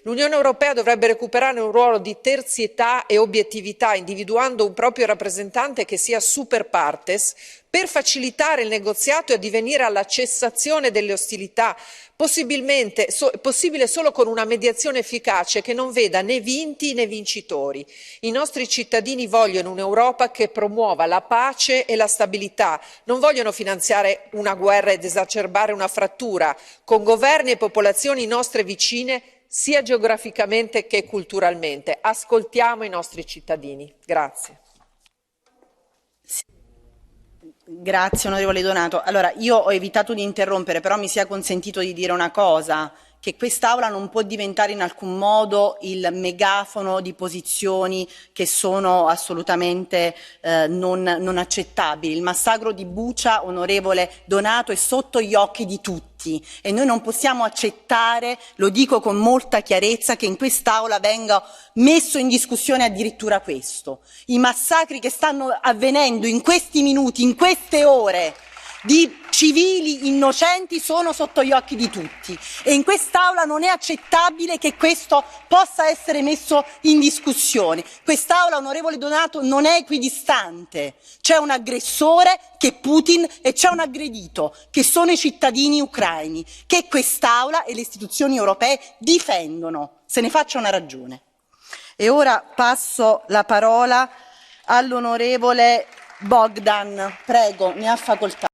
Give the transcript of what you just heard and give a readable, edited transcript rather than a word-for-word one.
L'Unione Europea dovrebbe recuperare un ruolo di terzietà e obiettività, individuando un proprio rappresentante che sia super partes per facilitare il negoziato e addivenire alla cessazione delle ostilità, possibile solo con una mediazione efficace che non veda né vinti né vincitori. I nostri cittadini vogliono un'Europa che promuova la pace e la stabilità, non vogliono finanziare una guerra ed esacerbare una frattura con governi e popolazioni nostre vicine sia geograficamente che culturalmente. Ascoltiamo i nostri cittadini. Grazie. Grazie onorevole Donato. Allora, io ho evitato di interrompere, però mi sia consentito di dire una cosa, che quest'Aula non può diventare in alcun modo il megafono di posizioni che sono assolutamente non accettabili. Il massacro di Bucha, onorevole Donato, è sotto gli occhi di tutti e noi non possiamo accettare, lo dico con molta chiarezza, che in quest'Aula venga messo in discussione addirittura questo. I massacri che stanno avvenendo in questi minuti, in queste ore, di civili innocenti sono sotto gli occhi di tutti e in quest'Aula non è accettabile che questo possa essere messo in discussione. Quest'Aula, onorevole Donato, non è equidistante. C'è un aggressore che è Putin e c'è un aggredito che sono i cittadini ucraini che quest'Aula e le istituzioni europee difendono. Se ne faccia una ragione. E ora passo la parola all'onorevole Bogdan. Prego, ne ha facoltà.